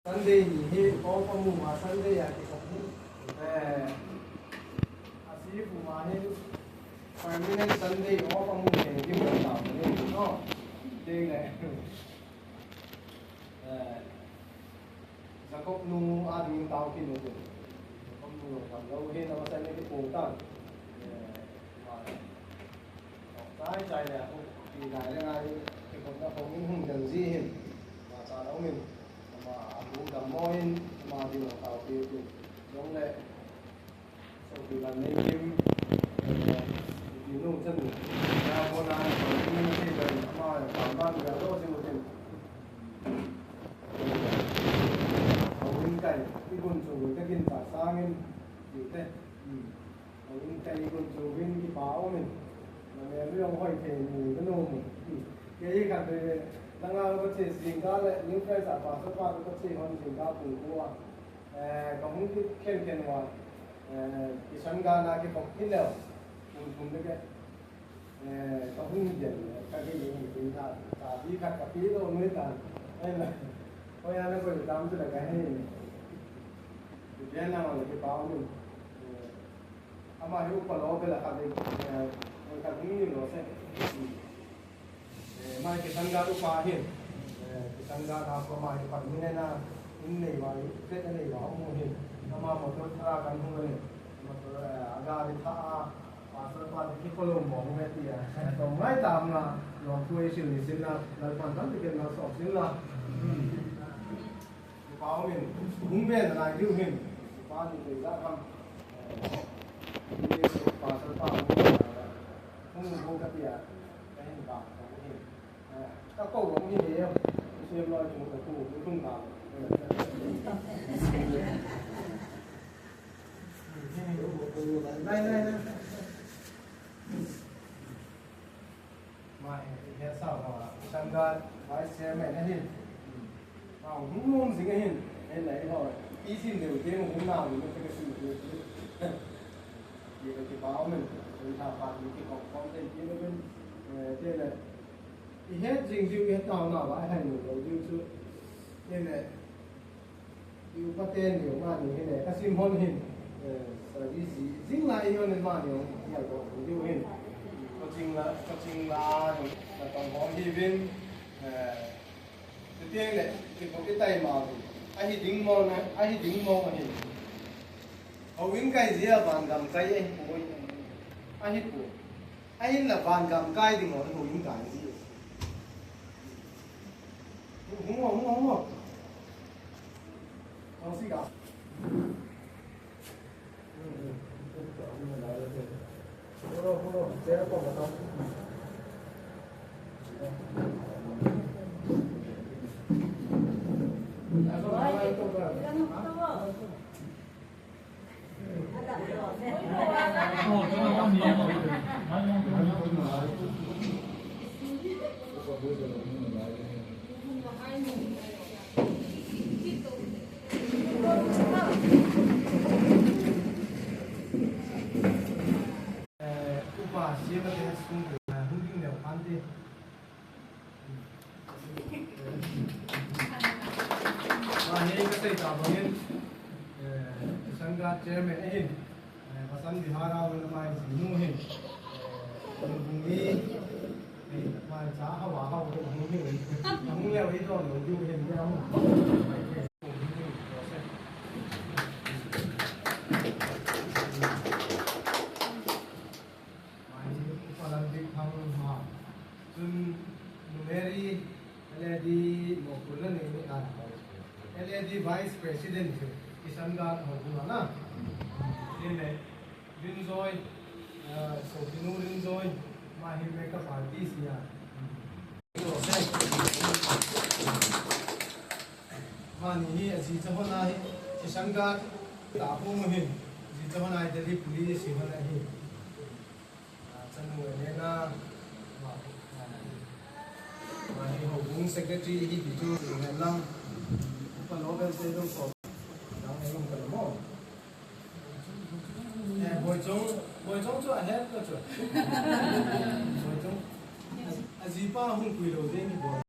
Sunday ni he ko pamu ma Sunday ya ki pamu asi puma he permanent Sunday ko pamu he ki mo ta ne no ding ne Jacob nu admin tao ki no ko nu kam lo he na sa ne ki po ta trái trái này thì lại là ai thì cũng đã có những hùng dần gì hình và trả đấu mình mà cũng cầm môi mà điều tạo điều kiện giống lệ sau khi làm nên kim thì nung chân ra con ai còn những cái về mà cảm ban cả đôi trên một trên ở bên cạnh cái con chuột cái kiến trả sang em điều thế ở bên cạnh con chuột bên cái báo mình mà bây giờ hỏi thì mù cái nôm cái gì cả thì đang có thể sinh ra lại những cái sản phẩm xuất phát có thể hơn sinh ra cùng qua có những cái khen khen qua cái sản ga là cái phục cái nào cùng cái có những điểm các cái gì mình tính ra cả đi cả phí đâu mới cả nên là coi anh nó có thể làm cho là cái này cái nào là cái báo mình ama hiu pa lo bela ka de ka ding ni lo se mai ke sanga ru pa hin ke sanga na ko mai pa ni na in nei wa ke nei wa mo hin ama mo to thara kan hu ne mo to aga ri tha pa sa pa ki ko lo mo me ti ya to mai tam na lo tu e sin ni sin na la pan tam ke na so sin la pa min hung be na hiu hin pa ni ke za kam không cái gì cái hình bạc các câu cũng như thế không xem lo chúng ta cũng không làm này mai hiện sao mà sang ga lái xe mẹ nó hình không luôn gì cái hình nên lấy rồi ý xin đều thế mà không nào thì nó sẽ cái sự thì cái báo mình thảo phạt những cái con tên kia bên trên này thì hết dình dữ hết tàu nào lại hành được đầu dữ chứ nên này yêu bắt tên nhiều mà những cái này các sim hôn hình rồi đi gì dính lại yêu nên mà nhiều nhiều có yêu hình có chừng là còn có gì bên đầu tiên này thì có cái tay mà ai thì đứng mòn này ai thì đứng mòn mà hình ở bên cái gì là bàn cầm cây ấy ôi ai hết của ai là bàn cầm cây thì ngồi ngồi bên cái gì không không gì cả không sẽ có một đâu chairman ahin Hasan Bihara wala mai sinuhin bungi mai sa hawa hawa ko bungi ang leo ito no yu hin leo mai palan dik thang ha sun numeri LED mo kulan ni LED vice president Kisanga Hoguna na ini Rinzoi Sofinu Rinzoi mahi makeup artist ya mani hi aji chahona hi Kisanga tapu muhin ji chahona hi Delhi police hi hona hi chanu lena mahi Hogung secretary hi bitu ngelang palogal se dong so Bồi chống cho hết cơ chứ. Bồi chống. À gì ba hung quỷ đầu tiên thì bồi.